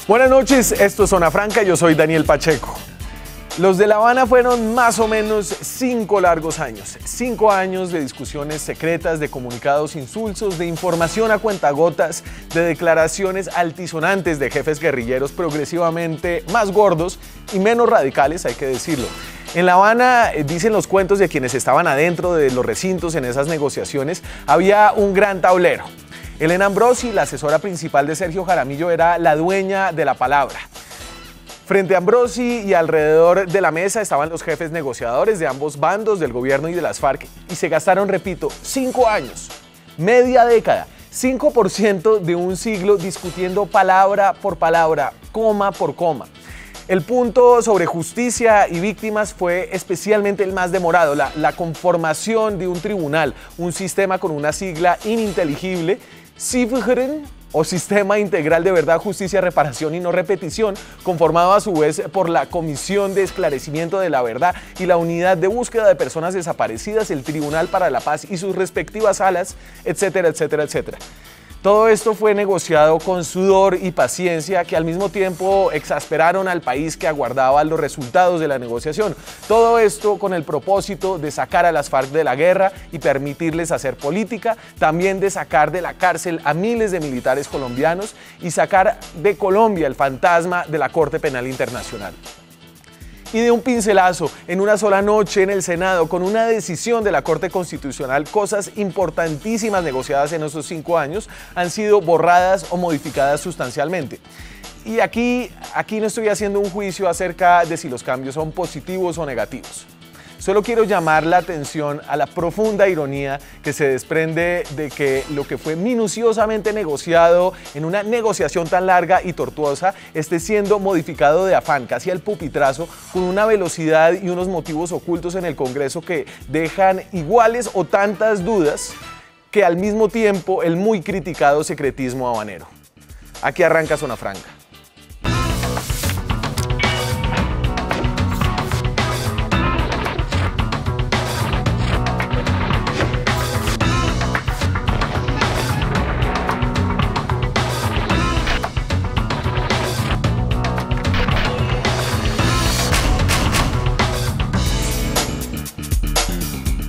Buenas noches, esto es Zona Franca, yo soy Daniel Pacheco. Los de La Habana fueron más o menos 5 largos años. 5 años de discusiones secretas, de comunicados insulsos, de información a cuentagotas, de declaraciones altisonantes de jefes guerrilleros progresivamente más gordos y menos radicales, hay que decirlo. En La Habana, dicen los cuentos de quienes estaban adentro de los recintos en esas negociaciones, había un gran tablero. Elena Ambrosi, la asesora principal de Sergio Jaramillo, era la dueña de la palabra. Frente a Ambrosi y alrededor de la mesa estaban los jefes negociadores de ambos bandos, del gobierno y de las FARC, y se gastaron, repito, 5 años, media década, 5% de un siglo discutiendo palabra por palabra, coma por coma. El punto sobre justicia y víctimas fue especialmente el más demorado, la conformación de un tribunal, un sistema con una sigla ininteligible, SIVGRN, o Sistema Integral de Verdad, Justicia, Reparación y No Repetición, conformado a su vez por la Comisión de Esclarecimiento de la Verdad y la Unidad de Búsqueda de Personas Desaparecidas, el Tribunal para la Paz y sus respectivas salas, etcétera, etcétera, etcétera. Todo esto fue negociado con sudor y paciencia que al mismo tiempo exasperaron al país que aguardaba los resultados de la negociación. Todo esto con el propósito de sacar a las FARC de la guerra y permitirles hacer política, también de sacar de la cárcel a miles de militares colombianos y sacar de Colombia el fantasma de la Corte Penal Internacional. Y de un pincelazo, en una sola noche en el Senado, con una decisión de la Corte Constitucional, cosas importantísimas negociadas en esos 5 años han sido borradas o modificadas sustancialmente. Y aquí no estoy haciendo un juicio acerca de si los cambios son positivos o negativos. Solo quiero llamar la atención a la profunda ironía que se desprende de que lo que fue minuciosamente negociado en una negociación tan larga y tortuosa esté siendo modificado de afán, casi al pupitrazo, con una velocidad y unos motivos ocultos en el Congreso que dejan iguales o tantas dudas que al mismo tiempo el muy criticado secretismo habanero. Aquí arranca Zona Franca.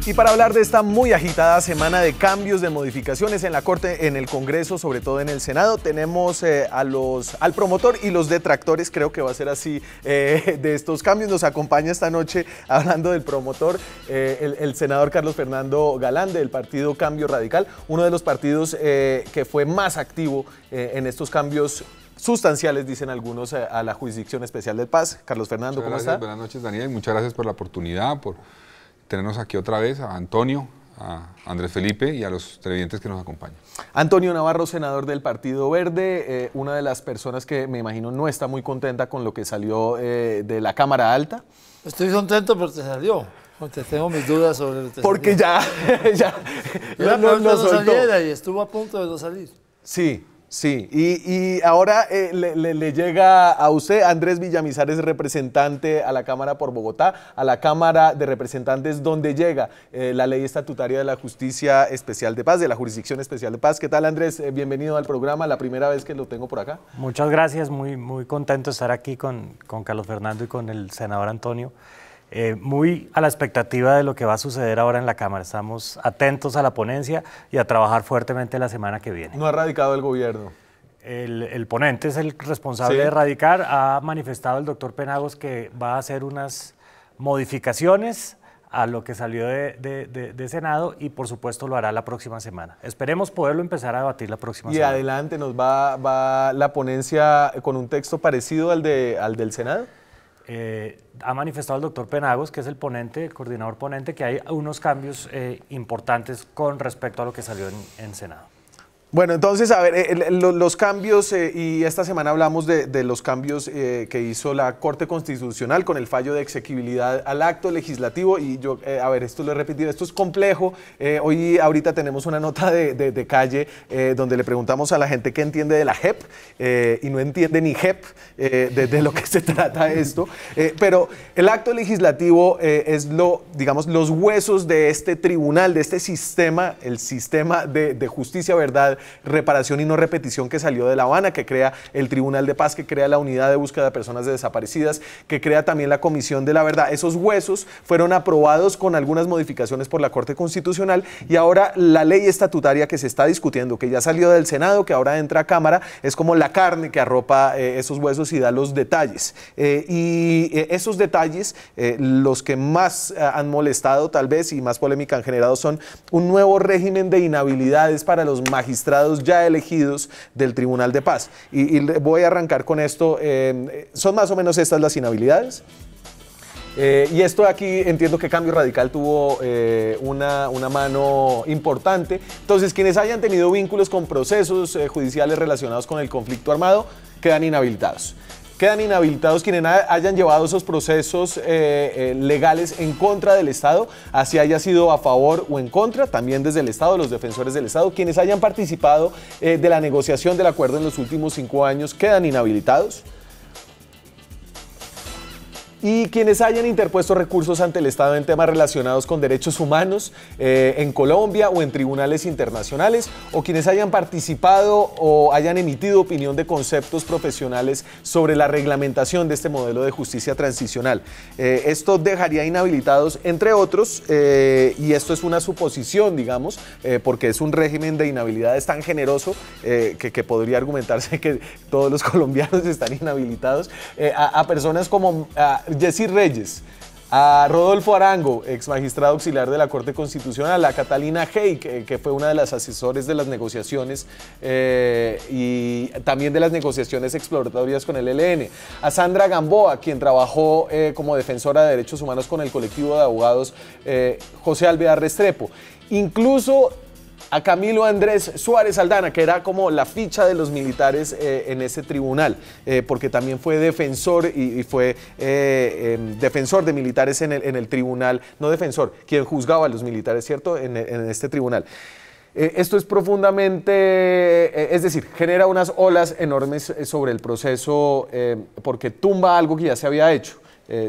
Y para hablar de esta muy agitada semana de cambios, de modificaciones en la Corte, en el Congreso, sobre todo en el Senado, tenemos al promotor y los detractores, creo que va a ser así, de estos cambios. Nos acompaña esta noche, hablando del promotor, el senador Carlos Fernando Galán, del partido Cambio Radical, uno de los partidos que fue más activo en estos cambios sustanciales, dicen algunos, a la Jurisdicción Especial de Paz. Carlos Fernando, ¿cómo está? Buenas noches, Daniel. Muchas gracias por la oportunidad, por tenernos aquí otra vez, a Antonio, a Andrés Felipe y a los televidentes que nos acompañan. Antonio Navarro, senador del Partido Verde, una de las personas que me imagino no está muy contenta con lo que salió de la Cámara Alta. Estoy contento porque salió, porque tengo mis dudas sobre lo que porque salió. no soltó. Y estuvo a punto de no salir. Sí. Sí, y ahora le llega a usted, Andrés Villamizar es representante a la Cámara por Bogotá, a la Cámara de Representantes donde llega la Ley Estatutaria de la Justicia Especial de Paz, de la Jurisdicción Especial de Paz. ¿Qué tal, Andrés? Bienvenido al programa, la primera vez que lo tengo por acá. Muchas gracias, muy contento de estar aquí con Carlos Fernando y con el senador Antonio. Muy a la expectativa de lo que va a suceder ahora en la Cámara. Estamos atentos a la ponencia y a trabajar fuertemente la semana que viene. ¿No ha radicado el gobierno? El ponente es el responsable ¿Sí? de radicar. Ha manifestado el doctor Penagos que va a hacer unas modificaciones a lo que salió de Senado y por supuesto lo hará la próxima semana. Esperemos poderlo empezar a debatir la próxima semana. Y adelante nos va la ponencia con un texto parecido al del Senado. Ha manifestado el doctor Penagos, que es el ponente, el coordinador ponente, que hay unos cambios importantes con respecto a lo que salió en Senado. Bueno, entonces, a ver, los cambios, y esta semana hablamos de los cambios que hizo la Corte Constitucional con el fallo de exequibilidad al acto legislativo, y yo, a ver, esto lo he repetido, esto es complejo. Ahorita tenemos una nota de calle donde le preguntamos a la gente qué entiende de la JEP, y no entiende ni JEP de lo que se trata esto, pero el acto legislativo es digamos, los huesos de este tribunal, de este sistema, el sistema de justicia, verdad programa Reparación y No Repetición que salió de La Habana, que crea el Tribunal de Paz, que crea la Unidad de Búsqueda de Personas Desaparecidas, que crea también la Comisión de la Verdad. Esos huesos fueron aprobados con algunas modificaciones por la Corte Constitucional y ahora la ley estatutaria que se está discutiendo, que ya salió del Senado, que ahora entra a Cámara, es como la carne que arropa esos huesos y da los detalles. Esos detalles, los que más han molestado tal vez y más polémica han generado son un nuevo régimen de inhabilidades para los magistrados ya elegidos del Tribunal de Paz. Y voy a arrancar con esto. ¿Son más o menos estas las inhabilidades? Y esto de aquí entiendo que Cambio Radical tuvo una mano importante. Entonces, quienes hayan tenido vínculos con procesos judiciales relacionados con el conflicto armado quedan inhabilitados. Quedan inhabilitados quienes hayan llevado esos procesos legales en contra del Estado, así haya sido a favor o en contra, también desde el Estado, los defensores del Estado. Quienes hayan participado de la negociación del acuerdo en los últimos 5 años quedan inhabilitados. Y quienes hayan interpuesto recursos ante el Estado en temas relacionados con derechos humanos en Colombia o en tribunales internacionales, o quienes hayan participado o hayan emitido opinión de conceptos profesionales sobre la reglamentación de este modelo de justicia transicional. Esto dejaría inhabilitados, entre otros, y esto es una suposición, digamos, porque es un régimen de inhabilidades tan generoso que podría argumentarse que todos los colombianos están inhabilitados, a personas como Jessy Reyes, a Rodolfo Arango, ex magistrado auxiliar de la Corte Constitucional, a Catalina Hey, que fue una de las asesores de las negociaciones y también de las negociaciones exploratorias con el ELN, a Sandra Gamboa, quien trabajó como defensora de derechos humanos con el colectivo de abogados José Alvear Restrepo, incluso a Camilo Andrés Suárez Aldana, que era como la ficha de los militares en ese tribunal, porque también fue defensor y fue defensor de militares en el tribunal, no defensor, quien juzgaba a los militares, ¿cierto?, en este tribunal. Esto es profundamente, es decir, genera unas olas enormes sobre el proceso porque tumba algo que ya se había hecho,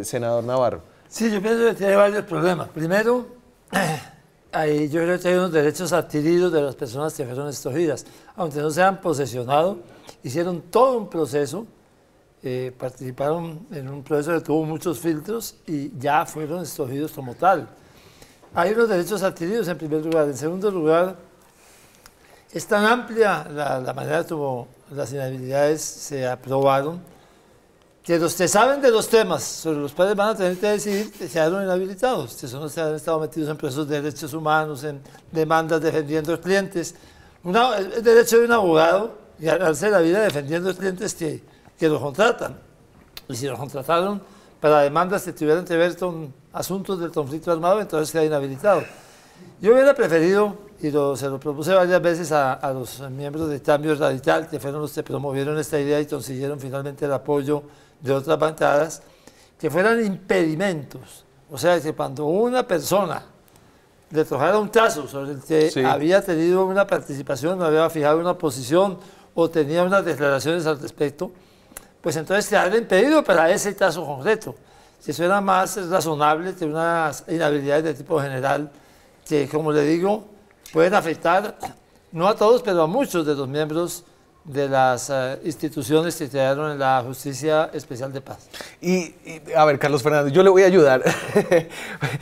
senador Navarro. Sí, yo pienso que tiene varios problemas. Primero, yo creo que hay unos derechos adquiridos de las personas que fueron escogidas, aunque no se han posesionado, hicieron todo un proceso, participaron en un proceso que tuvo muchos filtros y ya fueron escogidos como tal. Hay unos derechos adquiridos en primer lugar. En segundo lugar, es tan amplia la manera como las inhabilidades se aprobaron, que los que saben de los temas sobre los cuales van a tener que decidir quedaron inhabilitados, que son los que han estado metidos en procesos de derechos humanos, en demandas defendiendo a los clientes. El derecho de un abogado y ganarse la vida defendiendo a los clientes que los contratan. Y si los contrataron para demandas que tuvieran que ver con asuntos del conflicto armado, entonces queda inhabilitado. Yo hubiera preferido, y se lo propuse varias veces a los miembros de Cambio Radical, que fueron los que promovieron esta idea y consiguieron finalmente el apoyo de otras bancadas, que fueran impedimentos. O sea, que cuando una persona le trajera un caso sobre el que había tenido una participación, no había fijado una posición o tenía unas declaraciones al respecto, pues entonces quedara impedido para ese caso concreto. Que eso era más razonable que unas inhabilidades de tipo general que, como le digo, pueden afectar no a todos, pero a muchos de los miembros de las instituciones que crearon en la Justicia Especial de Paz. Y a ver, Carlos Fernando, yo le voy a ayudar,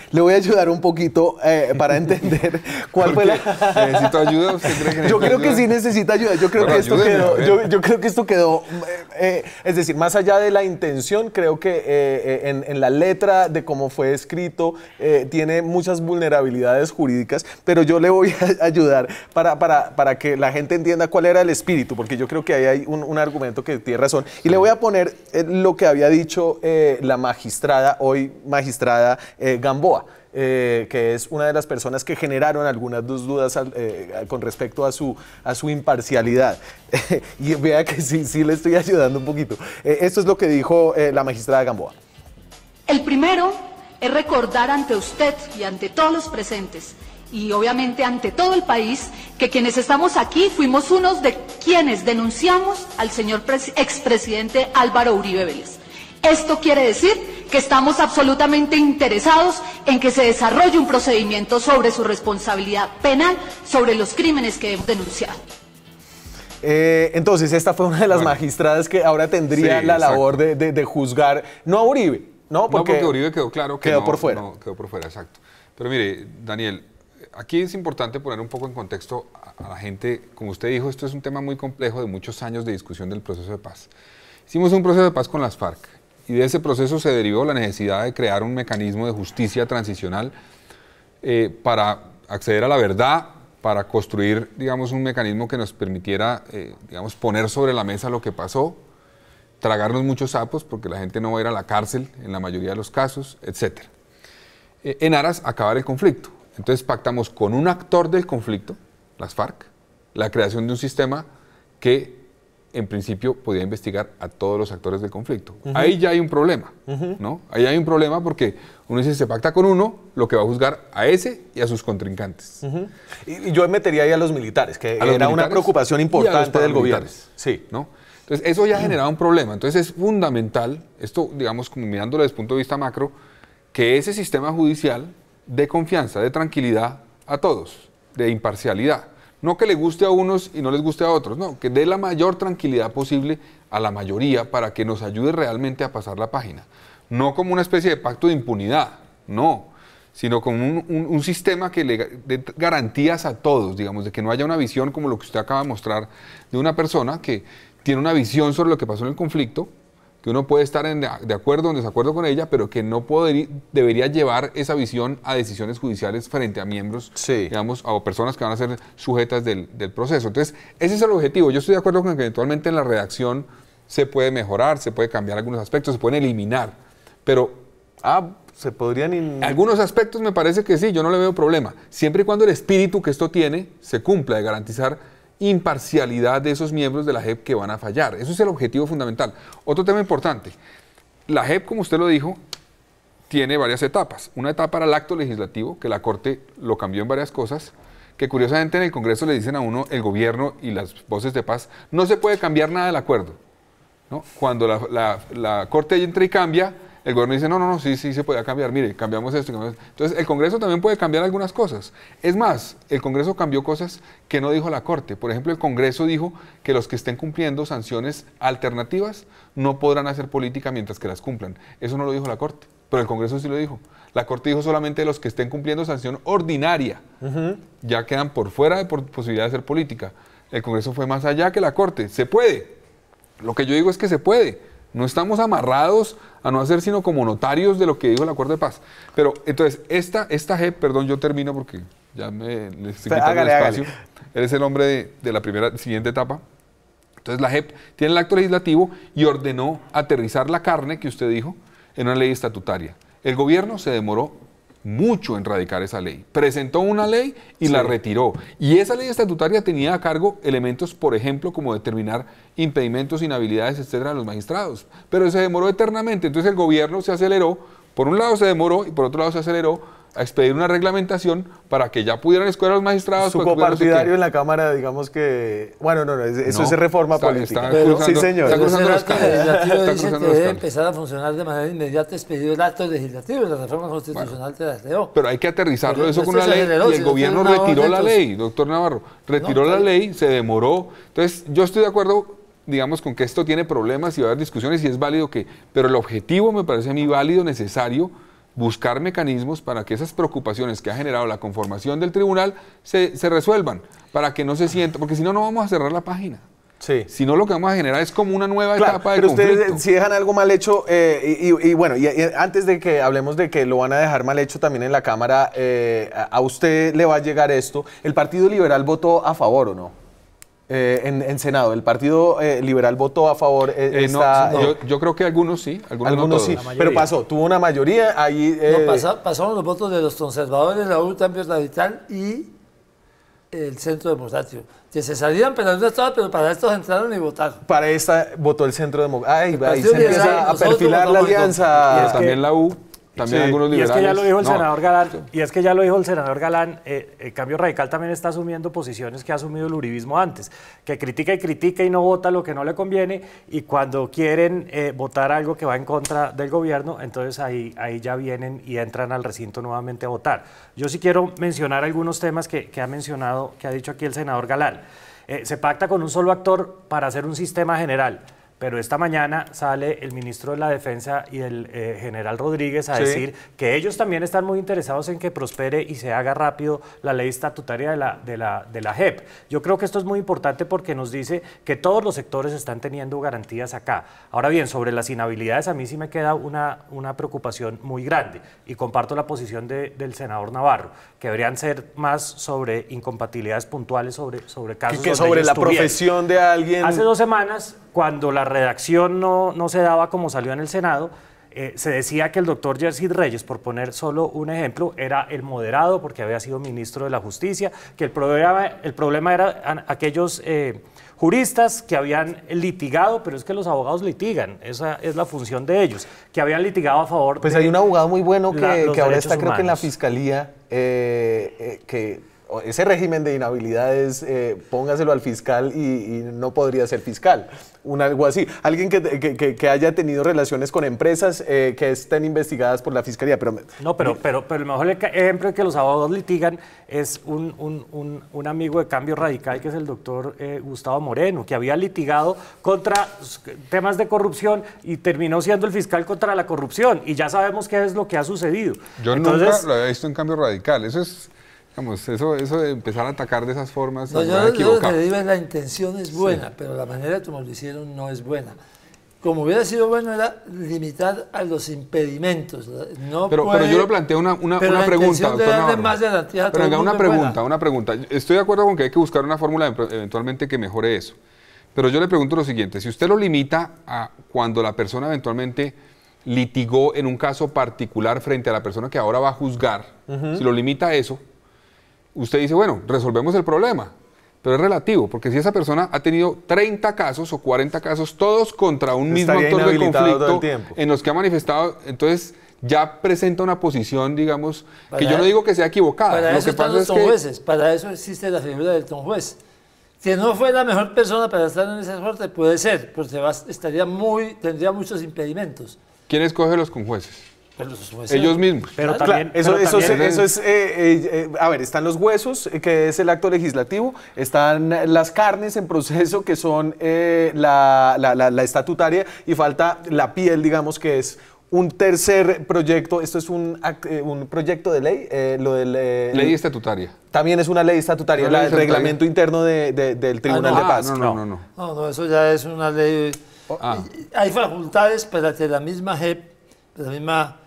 le voy a ayudar un poquito para entender cuál fue la... ¿Necesito ayuda? ¿Usted cree que necesita yo creo ayuda? Que sí necesita ayuda, yo creo que esto quedó, yo creo que esto quedó, es decir, más allá de la intención, creo que en la letra de cómo fue escrito tiene muchas vulnerabilidades jurídicas, pero yo le voy a ayudar para que la gente entienda cuál era el espíritu, porque yo creo que ahí hay un argumento que tiene razón. Y le voy a poner lo que había dicho la magistrada, hoy magistrada Gamboa, que es una de las personas que generaron algunas dudas con respecto a su imparcialidad. Y vea que sí le estoy ayudando un poquito. Esto es lo que dijo la magistrada Gamboa. El primero es recordar ante usted y ante todos los presentes y obviamente ante todo el país, que quienes estamos aquí fuimos unos de quienes denunciamos al señor expresidente Álvaro Uribe Vélez. Esto quiere decir que estamos absolutamente interesados en que se desarrolle un procedimiento sobre su responsabilidad penal, sobre los crímenes que hemos denunciado. Entonces, esta fue una de las magistradas que ahora tendría Sí, la labor de juzgar, no a Uribe, ¿no? Porque Uribe quedó claro que quedó por fuera. No, quedó por fuera, exacto. Pero mire, Daniel, aquí es importante poner un poco en contexto a la gente. Como usted dijo, esto es un tema muy complejo de muchos años de discusión del proceso de paz. Hicimos un proceso de paz con las FARC y de ese proceso se derivó la necesidad de crear un mecanismo de justicia transicional para acceder a la verdad, para construir, digamos, un mecanismo que nos permitiera, digamos, poner sobre la mesa lo que pasó, tragarnos muchos sapos, porque la gente no va a ir a la cárcel en la mayoría de los casos, etc. En aras a acabar el conflicto. Entonces pactamos con un actor del conflicto, las FARC, la creación de un sistema que en principio podía investigar a todos los actores del conflicto. Ahí ya hay un problema, ¿no? Ahí hay un problema porque uno dice, se pacta con uno, lo que va a juzgar a ese y a sus contrincantes. Y yo metería ahí a los militares, que era una preocupación importante del gobierno. Sí, ¿no? Entonces, eso ya ha generado un problema. Entonces, es fundamental, esto, digamos, como mirándolo desde el punto de vista macro, que ese sistema judicial dé confianza, dé tranquilidad a todos, de imparcialidad. No que le guste a unos y no les guste a otros, no, que dé la mayor tranquilidad posible a la mayoría para que nos ayude realmente a pasar la página. No como una especie de pacto de impunidad, no, sino como un sistema que le dé garantías a todos, digamos, de que no haya una visión como lo que usted acaba de mostrar de una persona que tiene una visión sobre lo que pasó en el conflicto, que uno puede estar de acuerdo o en desacuerdo con ella, pero que no debería llevar esa visión a decisiones judiciales frente a miembros, digamos, o personas que van a ser sujetas del proceso. Entonces, ese es el objetivo. Yo estoy de acuerdo con que eventualmente en la redacción se puede mejorar, se puede cambiar algunos aspectos, se pueden eliminar, pero se podrían... Algunos aspectos me parece que sí, yo no le veo problema, siempre y cuando el espíritu que esto tiene se cumpla de garantizar imparcialidad de esos miembros de la JEP que van a fallar. Eso es el objetivo fundamental. Otro tema importante, la JEP, como usted lo dijo, tiene varias etapas. Una etapa era el acto legislativo, que la Corte lo cambió en varias cosas, que curiosamente en el Congreso le dicen a uno, el gobierno y las voces de paz, no se puede cambiar nada del acuerdo, ¿no? Cuando la Corte entra y cambia, el gobierno dice, no, sí se puede cambiar, mire, cambiamos esto, cambiamos esto. Entonces, el Congreso también puede cambiar algunas cosas. Es más, el Congreso cambió cosas que no dijo la Corte. Por ejemplo, el Congreso dijo que los que estén cumpliendo sanciones alternativas no podrán hacer política mientras que las cumplan. Eso no lo dijo la Corte, pero el Congreso sí lo dijo. La Corte dijo solamente los que estén cumpliendo sanción ordinaria. Ya quedan por fuera de posibilidad de hacer política. El Congreso fue más allá que la Corte. Se puede. Lo que yo digo es que se puede. No estamos amarrados a no hacer sino como notarios de lo que dijo el Acuerdo de Paz. Pero entonces, esta JEP, perdón, yo termino porque ya le estoy quitando el espacio. Él es el hombre de la siguiente etapa. Entonces la JEP tiene el acto legislativo y ordenó aterrizar la carne que usted dijo en una ley estatutaria. El gobierno se demoró mucho en radicar esa ley. Presentó una ley y la retiró. Y esa ley estatutaria tenía a cargo elementos, por ejemplo, como determinar impedimentos, inhabilidades, etcétera, a los magistrados. Pero se demoró eternamente. Entonces el gobierno se aceleró. Por un lado se demoró y por otro lado se aceleró a expedir una reglamentación para que ya pudieran escoger a los magistrados. Su copartidario en la Cámara, digamos que... Bueno, eso es reforma política. Sí, señor. Está cruzando los cables. El legislativo dice que debe empezar a funcionar de manera inmediata, expedir el acto legislativo y la reforma constitucional te la creó. Pero hay que aterrizarlo eso con una ley y el gobierno retiró la ley, doctor Navarro. Retiró la ley, se demoró. Entonces, yo estoy de acuerdo, digamos, con que esto tiene problemas y va a haber discusiones y es válido que... Pero el objetivo me parece a mí válido, necesario, buscar mecanismos para que esas preocupaciones que ha generado la conformación del tribunal se resuelvan, para que no se sienta, porque si no, no vamos a cerrar la página. Si no, lo que vamos a generar es como una nueva etapa de conflicto. Pero ustedes si dejan algo mal hecho, bueno, antes de que hablemos de que lo van a dejar mal hecho también en la Cámara, a usted le va a llegar esto. ¿El Partido Liberal votó a favor o no? En Senado, ¿el Partido Liberal votó a favor? Yo creo que algunos sí, algunos no sí, pero tuvo una mayoría ahí. Pasaron los votos de los conservadores, la U, Cambio Radical y el Centro Democrático, que se salían, pero no estaban, pero para estos entraron y votaron. Para esta votó el Centro Democrático. Ahí se empieza a perfilar la alianza. También la U. También algunos liberales. Y es que ya lo dijo el senador Galán, el Cambio Radical también está asumiendo posiciones que ha asumido el uribismo antes, que critica y no vota lo que no le conviene, y cuando quieren votar algo que va en contra del gobierno, entonces ahí ya vienen y entran al recinto nuevamente a votar. Yo sí quiero mencionar algunos temas que ha dicho aquí el senador Galán. Se pacta con un solo actor para hacer un sistema general. Pero esta mañana sale el ministro de la Defensa y el general Rodríguez a decir que ellos también están muy interesados en que prospere y se haga rápido la ley estatutaria de la JEP. Yo creo que esto es muy importante porque nos dice que todos los sectores están teniendo garantías acá. Ahora bien, sobre las inhabilidades a mí sí me queda una preocupación muy grande y comparto la posición del senador Navarro, que deberían ser más sobre incompatibilidades puntuales, sobre casos que sobre la profesión de alguien. Hace 2 semanas, cuando la redacción no se daba como salió en el Senado, se decía que el doctor Jerzy Reyes, por poner solo un ejemplo, era el moderado porque había sido ministro de la Justicia, que el problema era aquellos juristas que habían litigado, pero es que los abogados litigan, esa es la función de ellos, que habían litigado a favor pues de hay un abogado muy bueno que ahora está humanos. creo que en la Fiscalía, que ese régimen de inhabilidades, póngaselo al fiscal y no podría ser fiscal, algo así. Alguien que haya tenido relaciones con empresas que estén investigadas por la Fiscalía. Pero el mejor ejemplo de que los abogados litigan es un amigo de Cambio Radical, que es el doctor Gustavo Moreno, que había litigado contra temas de corrupción y terminó siendo el fiscal contra la corrupción. Y ya sabemos qué es lo que ha sucedido. Yo nunca lo había visto en Cambio Radical. Eso es... Digamos, eso de empezar a atacar de esas formas, no, yo lo que digo es la intención es buena, pero la manera como lo hicieron no es buena. Como hubiera sido bueno era limitar a los impedimentos. No pero yo le planteo una pregunta, doctor Navarro. Pero venga, una pregunta. Estoy de acuerdo con que hay que buscar una fórmula eventualmente que mejore eso. Pero yo le pregunto lo siguiente, si usted lo limita a cuando la persona eventualmente litigó en un caso particular frente a la persona que ahora va a juzgar, si lo limita a eso, usted dice, bueno, resolvemos el problema, pero es relativo, porque si esa persona ha tenido 30 casos o 40 casos, todos contra un mismo actor de conflicto, en los que ha manifestado, entonces ya presenta una posición, digamos, que yo no digo que sea equivocada. Para eso están los tonjueces, para eso existe la figura del tonjuez. Que no fue la mejor persona para estar en esa suerte, puede ser, pero tendría muchos impedimentos. ¿Quién escoge los conjueces? Ellos mismos. Pero también, eso es, a ver, están los huesos, que es el acto legislativo, están las carnes en proceso, que son la estatutaria, y falta la piel, digamos, que es un tercer proyecto. Esto es un proyecto de ley, ley estatutaria. También es una ley estatutaria, el reglamento interno del Tribunal de Paz. No, eso ya es una ley. Hay facultades para que la misma JEP, la misma...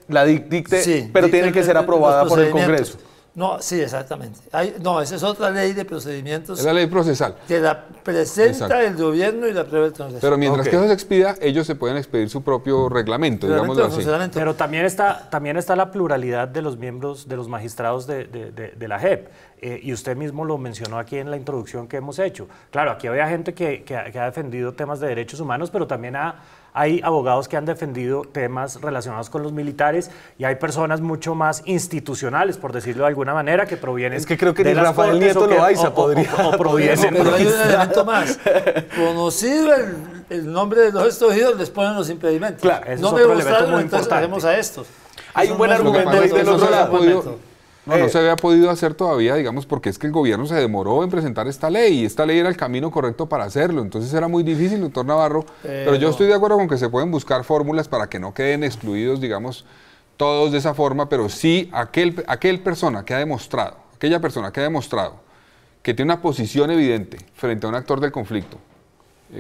la dicte, pero tiene que ser aprobada por el Congreso. No, sí, exactamente. Esa es otra ley de procedimientos. Es la ley procesal. Que la presenta el gobierno y la aprueba el Congreso. Pero mientras que eso se expida, ellos se pueden expedir su propio reglamento, digámoslo así. Pero también está la pluralidad de los miembros, de los magistrados de la JEP. Y usted mismo lo mencionó aquí en la introducción que hemos hecho. Claro, aquí había gente que ha defendido temas de derechos humanos, pero también hay abogados que han defendido temas relacionados con los militares, y hay personas mucho más institucionales, por decirlo de alguna manera, que provienen... Es que creo que ni Rafael Nieto Loaiza podría... Pero hay un elemento más. Conocido el nombre de los escogidos, les ponen los impedimentos. Claro, no me gustaron, entonces hacemos a estos. Hay un buen argumento ahí del otro lado. No se había podido hacer todavía, digamos, porque es que el gobierno se demoró en presentar esta ley, y esta ley era el camino correcto para hacerlo, entonces era muy difícil, doctor Navarro, pero yo estoy de acuerdo con que se pueden buscar fórmulas para que no queden excluidos, digamos, todos de esa forma, pero sí aquella persona que ha demostrado que tiene una posición evidente frente a un actor del conflicto,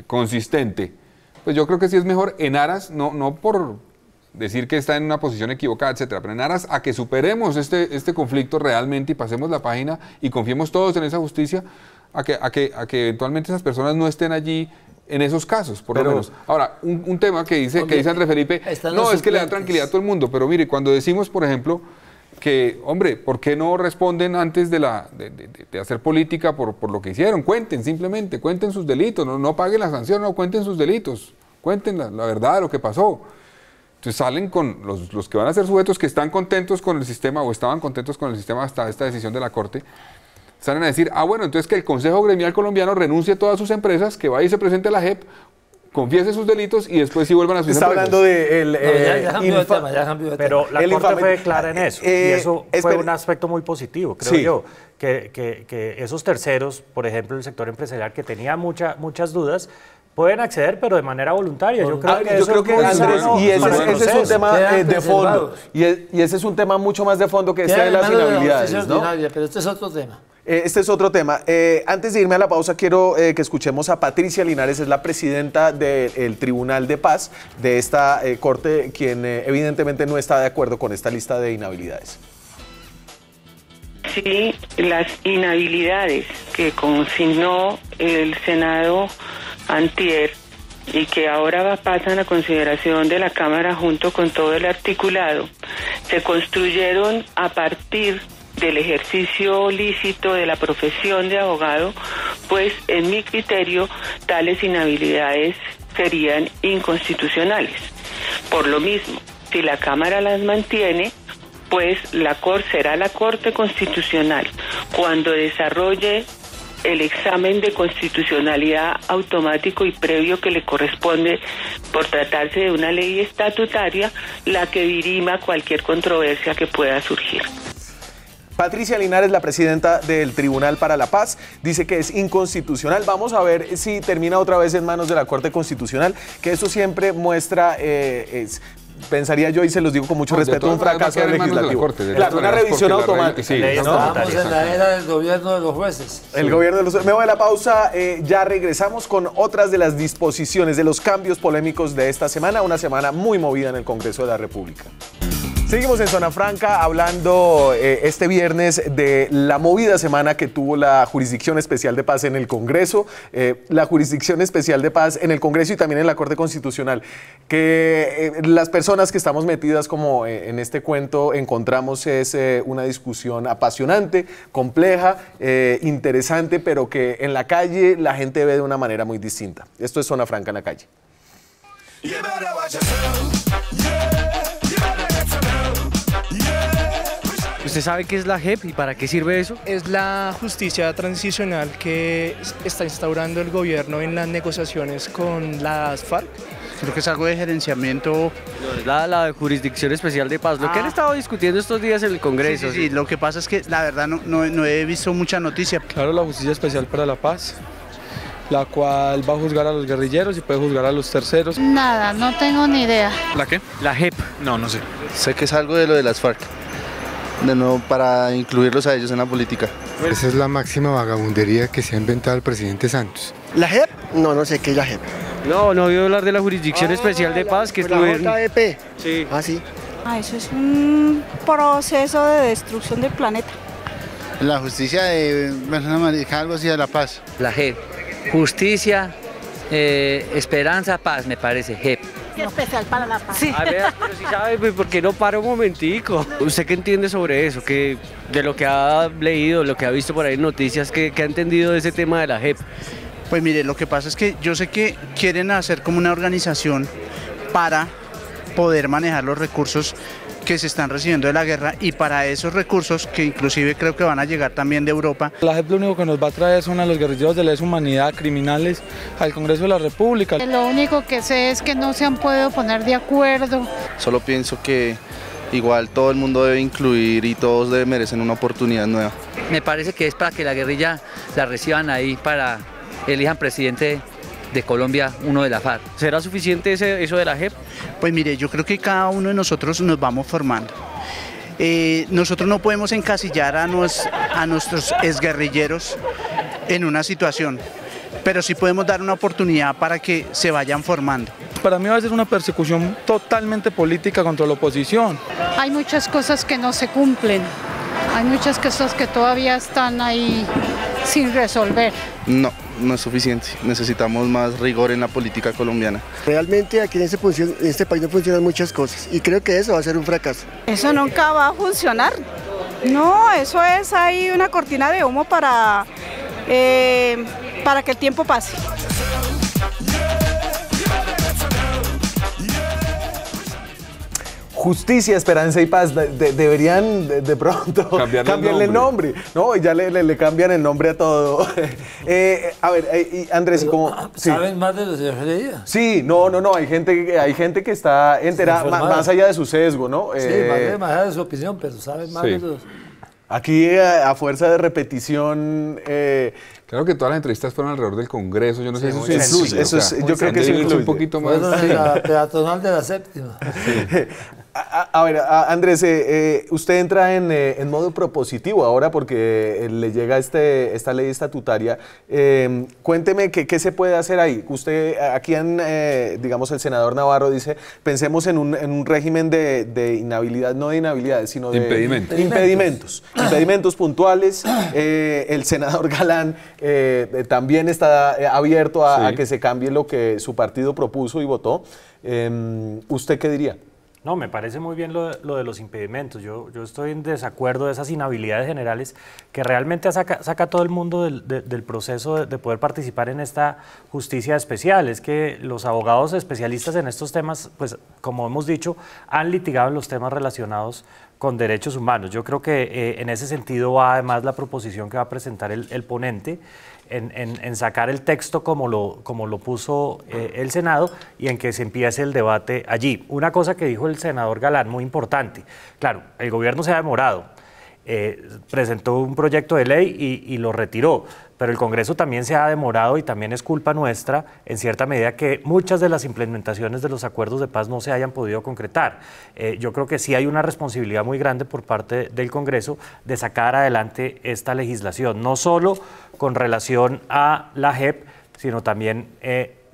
consistente, pues yo creo que sí es mejor en aras, no por decir que está en una posición equivocada, etcétera, pero en aras a que superemos este conflicto realmente y pasemos la página y confiemos todos en esa justicia, a que eventualmente esas personas no estén allí en esos casos, por lo menos. Ahora, un tema que dice Andrés Felipe, no, es que le da tranquilidad a todo el mundo, pero mire, cuando decimos, por ejemplo, que, hombre, ¿por qué no responden antes de hacer política por lo que hicieron? Cuenten sus delitos, no paguen la sanción, no cuenten sus delitos, cuenten la verdad de lo que pasó. Entonces salen con los que van a ser sujetos que están contentos con el sistema o estaban contentos con el sistema hasta esta decisión de la Corte, salen a decir, bueno, entonces que el Consejo Gremial Colombiano renuncie a todas sus empresas, que vaya y se presente a la JEP confiese sus delitos y después sí vuelvan a sus Está empresas. hablando de el ya cambió de tema, ya cambió de Pero tema. la El Corte infame- fue clara en eso, y eso fue espere. un aspecto muy positivo, creo Sí. yo, que esos terceros, por ejemplo, el sector empresarial que tenía muchas dudas, pueden acceder, pero de manera voluntaria. Yo creo que, Yo creo que Andrés, y ese para el es un proceso. tema Quedan de fondo. preservados. Y ese es un tema mucho más de fondo que este Queda de en las manos de la inhabilidades, justicia ¿no? ordinaria, pero este es otro tema. Este es otro tema. Antes de irme a la pausa, quiero que escuchemos a Patricia Linares, es la presidenta del Tribunal de Paz de esta corte, quien evidentemente no está de acuerdo con esta lista de inhabilidades. Sí, las inhabilidades que consignó el Senado antier y que ahora pasan a consideración de la Cámara junto con todo el articulado, se construyeron a partir del ejercicio lícito de la profesión de abogado, pues en mi criterio tales inhabilidades serían inconstitucionales. Por lo mismo, si la Cámara las mantiene, pues será la Corte Constitucional cuando desarrolle el examen de constitucionalidad automático y previo que le corresponde por tratarse de una ley estatutaria, la que dirima cualquier controversia que pueda surgir. Patricia Linares, la presidenta del Tribunal para la Paz, dice que es inconstitucional. Vamos a ver si termina otra vez en manos de la Corte Constitucional, que eso siempre muestra, pensaría yo, y se los digo con mucho respeto, un fracaso legislativo. Claro, una revisión automática. Sí, Ley ¿no? estatutaria. Estamos en la era del gobierno de los jueces. El gobierno de los... Me voy a la pausa, ya regresamos con otras de las disposiciones, de los cambios polémicos de esta semana, una semana muy movida en el Congreso de la República. Seguimos en Zona Franca hablando este viernes de la movida semana que tuvo la Jurisdicción Especial de Paz en el Congreso, la Jurisdicción Especial de Paz en el Congreso y también en la Corte Constitucional, que las personas que estamos metidas como en este cuento encontramos es una discusión apasionante, compleja, interesante, pero que en la calle la gente ve de una manera muy distinta. Esto es Zona Franca en la calle. ¿Usted sabe qué es la JEP y para qué sirve eso? Es la justicia transicional que está instaurando el gobierno en las negociaciones con las FARC. Creo que es algo de gerenciamiento. La Jurisdicción Especial de Paz, lo que han estado discutiendo estos días en el Congreso. Sí, lo que pasa es que la verdad no he visto mucha noticia. Claro, la Justicia Especial para la Paz, la cual va a juzgar a los guerrilleros y puede juzgar a los terceros. Nada, no tengo ni idea. ¿La qué? La JEP. No, no sé. Sé que es algo de lo de las FARC, de nuevo para incluirlos a ellos en la política. Esa es la máxima vagabundería que se ha inventado el presidente Santos. ¿La JEP? No sé qué es la JEP. No he oído hablar de la Jurisdicción Especial de Paz, que es la JEP. Sí. Ah, sí. Eso es un proceso de destrucción del planeta. La justicia de algo así de la paz. La JEP. Justicia, Esperanza, Paz, me parece, JEP. Especial para la paz. A ver, pero si sabe, pues, ¿por qué no para un momentico? ¿Usted qué entiende sobre eso? ¿De lo que ha leído, lo que ha visto por ahí en noticias, qué ha entendido de ese tema de la JEP? Pues mire, lo que pasa es que yo sé que quieren hacer como una organización para poder manejar los recursos que se están recibiendo de la guerra y para esos recursos que inclusive creo que van a llegar también de Europa. La JEP lo único que nos va a traer son a los guerrilleros de lesa humanidad, criminales, al Congreso de la República. Lo único que sé es que no se han podido poner de acuerdo. Solo pienso que igual todo el mundo debe incluir y todos merecen una oportunidad nueva. Me parece que es para que la guerrilla la reciban ahí, para elijan presidente de Colombia, uno de la FARC. ¿Será suficiente eso de la JEP? Pues mire, yo creo que cada uno de nosotros nos vamos formando. Nosotros no podemos encasillar a nuestros exguerrilleros en una situación, pero sí podemos dar una oportunidad para que se vayan formando. Para mí va a ser una persecución totalmente política contra la oposición. Hay muchas cosas que no se cumplen. Hay muchas cosas que todavía están ahí sin resolver. No es suficiente. Necesitamos más rigor en la política colombiana. Realmente aquí en este país no funcionan muchas cosas y creo que eso va a ser un fracaso. Eso nunca va a funcionar. No, eso es ahí una cortina de humo para que el tiempo pase. Justicia, Esperanza y Paz. Deberían de pronto cambiarle el nombre. No, ya le cambian el nombre a todo. A ver, Andrés, ¿cómo? ¿Saben más de los de Heredia? Sí, no. Hay gente que está enterada, más allá de su sesgo, ¿no? Sí, más allá de su opinión, pero saben más de los... Aquí, a fuerza de repetición... Claro que todas las entrevistas fueron alrededor del Congreso, yo no sé si eso influye. Yo creo que eso influye. Un poquito más. La peatonal de la séptima. Sí. A ver, Andrés, usted entra en modo propositivo ahora porque le llega esta ley estatutaria. Cuénteme qué se puede hacer ahí. Usted, aquí digamos, el senador Navarro dice, pensemos en un régimen de inhabilidad, no de inhabilidades, sino de impedimentos puntuales. El senador Galán también está abierto a que se cambie lo que su partido propuso y votó. ¿Usted qué diría? No, me parece muy bien lo de los impedimentos. Yo estoy en desacuerdo de esas inhabilidades generales que realmente saca a todo el mundo del proceso de poder participar en esta justicia especial. Es que los abogados especialistas en estos temas, pues como hemos dicho, han litigado en los temas relacionados con derechos humanos. Yo creo que en ese sentido va además la proposición que va a presentar el ponente en sacar el texto como lo puso el Senado y en que se empiece el debate allí. Una cosa que dijo el senador Galán, muy importante. Claro, el gobierno se ha demorado, presentó un proyecto de ley y lo retiró, pero el Congreso también se ha demorado y también es culpa nuestra, en cierta medida, que muchas de las implementaciones de los acuerdos de paz no se hayan podido concretar. Yo creo que sí hay una responsabilidad muy grande por parte del Congreso de sacar adelante esta legislación, no solo con relación a la JEP, sino también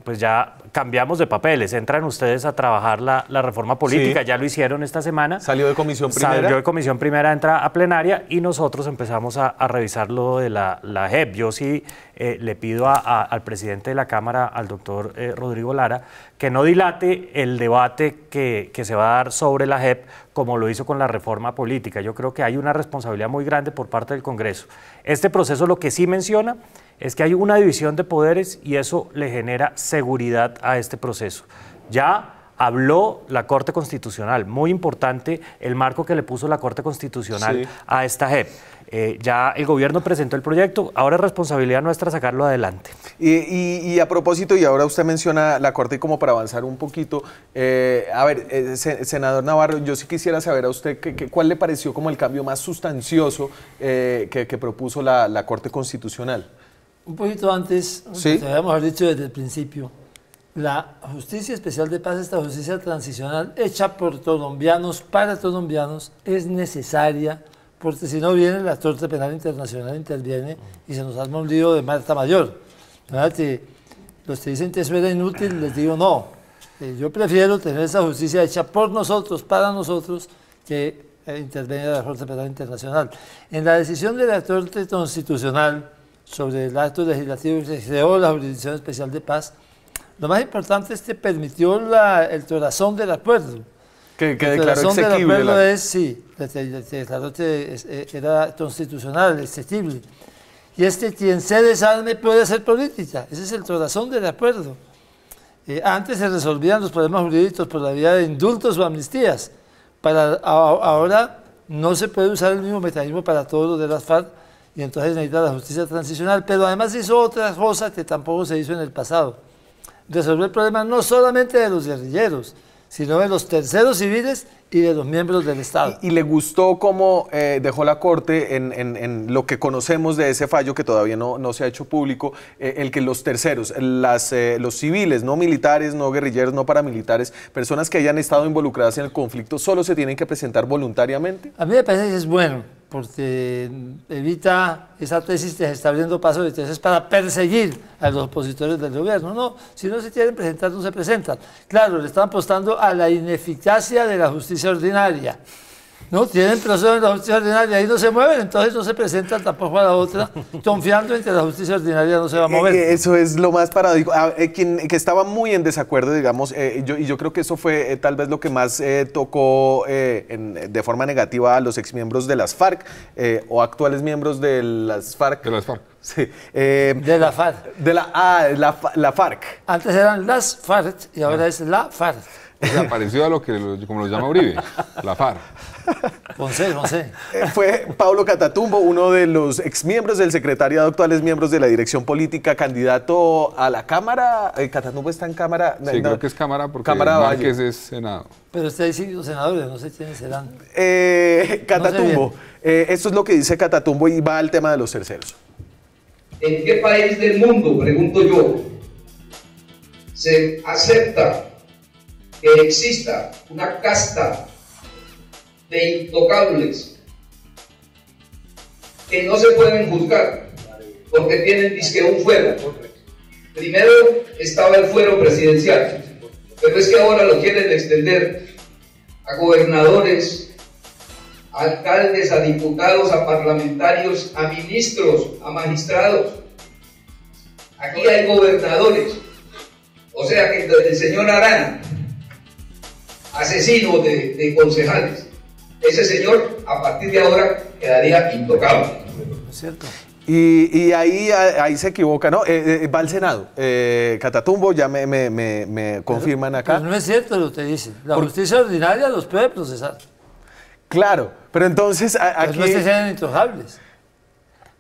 pues ya cambiamos de papeles, entran ustedes a trabajar la reforma política, ya lo hicieron esta semana. Salió de comisión primera. Salió de comisión primera, entra a plenaria y nosotros empezamos a revisar lo de la JEP. Yo sí le pido al presidente de la Cámara, al doctor Rodrigo Lara, que no dilate el debate que se va a dar sobre la JEP como lo hizo con la reforma política. Yo creo que hay una responsabilidad muy grande por parte del Congreso. Este proceso lo que sí menciona es que hay una división de poderes y eso le genera seguridad a este proceso. Ya habló la Corte Constitucional, muy importante el marco que le puso la Corte Constitucional a esta JEP. Ya el gobierno presentó el proyecto, ahora es responsabilidad nuestra sacarlo adelante. Y a propósito, y ahora usted menciona la Corte, y como para avanzar un poquito, a ver, senador Navarro, yo sí quisiera saber a usted cuál le pareció como el cambio más sustancioso que propuso la Corte Constitucional. Un poquito antes, te habíamos dicho desde el principio, la Justicia Especial de Paz, esta justicia transicional hecha por colombianos, para colombianos, es necesaria, porque si no viene la Corte Penal Internacional, interviene y se nos arma un lío de Marta Mayor. ¿Verdad? Los que dicen que eso era inútil, les digo no. Yo prefiero tener esa justicia hecha por nosotros, para nosotros, que intervenga la Corte Penal Internacional. En la decisión de la Corte Constitucional sobre el acto legislativo que se creó la Jurisdicción Especial de Paz, lo más importante es que permitió el corazón del acuerdo. Que declaró exequible. El corazón del acuerdo declaró que era constitucional, exequible. Y es que quien se desarme puede hacer política. Ese es el corazón del acuerdo. Antes se resolvían los problemas jurídicos por la vía de indultos o amnistías. Ahora no se puede usar el mismo mecanismo para todos los de las FARC, y entonces necesita la justicia transicional, pero además hizo otra cosa que tampoco se hizo en el pasado. Resolver el problema no solamente de los guerrilleros, sino de los terceros civiles y de los miembros del Estado. ¿Y le gustó cómo dejó la Corte en lo que conocemos de ese fallo, que todavía no se ha hecho público, el que los terceros, los civiles, no militares, no guerrilleros, no paramilitares, personas que hayan estado involucradas en el conflicto, solo se tienen que presentar voluntariamente? A mí me parece que es bueno, porque evita esa tesis que se está abriendo paso de tesis para perseguir a los opositores del gobierno. No, si no se quieren presentar, no se presentan. Claro, le están apostando a la ineficacia de la justicia ordinaria. No tienen proceso en la justicia ordinaria y no se mueven, entonces no se presentan tampoco a la otra, confiando en que la justicia ordinaria no se va a mover. Eso es lo más paradójico. Que estaba muy en desacuerdo, digamos, yo creo que eso fue tal vez lo que más tocó de forma negativa a los exmiembros de las FARC o actuales miembros de las FARC. De las FARC. Sí. De la FARC. La FARC. Antes eran las FARC y ahora es la FARC. O sea, parecido a como lo llama Uribe, la FARC. Ponce. Fue Pablo Catatumbo, uno de los exmiembros del secretariado, actuales miembros de la dirección política, candidato a la Cámara. Catatumbo está en Cámara. Sí, creo que es Cámara porque Cámara Márquez es Senado. Pero usted dice los senadores, no sé quiénes serán. Catatumbo, esto es lo que dice Catatumbo y va al tema de los terceros. ¿En qué país del mundo, pregunto yo, se acepta que exista una casta de intocables que no se pueden juzgar porque tienen disque un fuero? Primero estaba el fuero presidencial, pero es que ahora lo quieren extender a gobernadores, a alcaldes, a diputados, a parlamentarios, a ministros, a magistrados. Aquí hay gobernadores, o sea que el señor Arana, asesino de concejales, ese señor a partir de ahora quedaría intocable. ¿Es cierto? Y ahí se equivoca, ¿no? Va al Senado. Catatumbo, ya me confirman acá. Pero no es cierto lo que usted dice. La justicia ordinaria los puede procesar. Claro, pero entonces aquí... no es que sean intocables.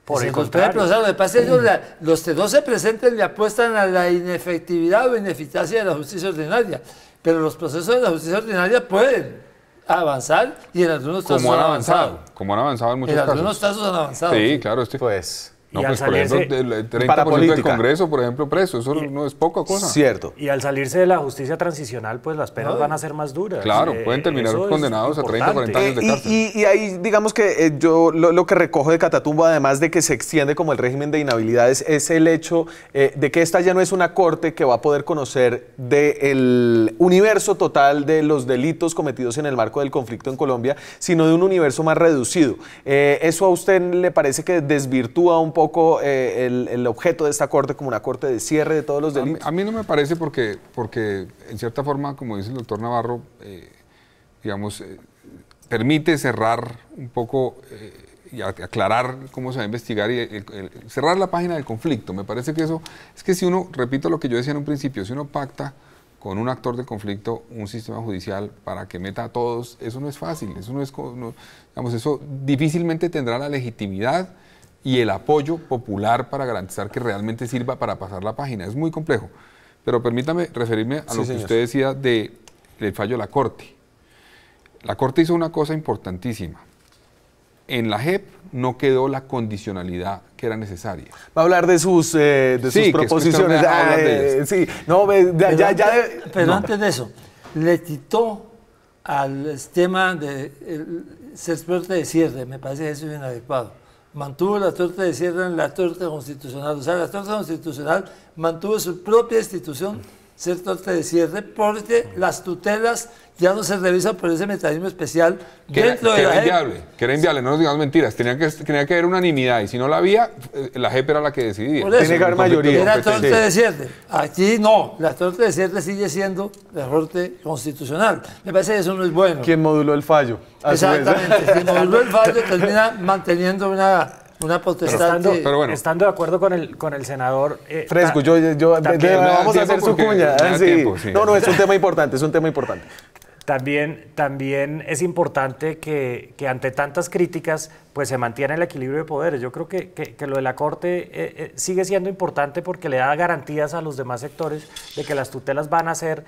Por el los contrario. puede procesar. Lo que pasa es que los que no se presenten le apuestan a la inefectividad o ineficacia de la justicia ordinaria. Pero los procesos de la justicia ordinaria pueden avanzar y en algunos casos han avanzado. Como han avanzado en muchos casos. En algunos casos han avanzado. Sí, claro. Pues... No, y pues al por ejemplo, salirse, el 30% del Congreso, por ejemplo, preso, eso no es poca cosa. Cierto. Y al salirse de la justicia transicional, pues las penas van a ser más duras. Claro, pueden terminar condenados a 30, 40 años de cárcel. Y ahí, digamos que yo lo que recojo de Catatumbo, además de que se extiende como el régimen de inhabilidades, es el hecho de que esta ya no es una corte que va a poder conocer del universo total de los delitos cometidos en el marco del conflicto en Colombia, sino de un universo más reducido. ¿Eso a usted le parece que desvirtúa un poco el objeto de esta corte como una corte de cierre de todos los delitos? A mí no me parece porque en cierta forma, como dice el doctor Navarro, digamos, permite cerrar un poco y aclarar cómo se va a investigar y cerrar la página del conflicto. Me parece que eso, es que si uno, repito lo que yo decía en un principio, si uno pacta con un actor de conflicto un sistema judicial para que meta a todos, eso no es fácil, eso no es, digamos, eso difícilmente tendrá la legitimidad y el apoyo popular para garantizar que realmente sirva para pasar la página. Es muy complejo. Pero permítame referirme a lo que usted decía del fallo de la Corte. La Corte hizo una cosa importantísima. En la JEP no quedó la condicionalidad que era necesaria. Va a hablar de sus proposiciones. Pero antes de eso, le quitó al tema de ser suerte de cierre. Me parece que eso es inadecuado. Mantuvo la torta de cierre en la torta constitucional. O sea, la torta constitucional mantuvo su propia institución, ser torta de cierre, porque las tutelas ya no se revisan por ese mecanismo especial dentro de la JEP. Que era inviable, no nos digamos mentiras. Tenía que haber unanimidad y si no la había, la JEP era la que decidía. Por eso, tiene que haber mayoría. Era torta de cierre. Aquí no, la torta de cierre sigue siendo la corte constitucional. Me parece que eso no es bueno. ¿Quién moduló el fallo? Exactamente, quien moduló el fallo termina manteniendo una potestad. Estando de acuerdo con el senador... Fresco, vamos a hacer su cuña. No, es un tema importante, También es importante que ante tantas críticas pues se mantiene el equilibrio de poderes. Yo creo que lo de la Corte sigue siendo importante porque le da garantías a los demás sectores de que las tutelas van a ser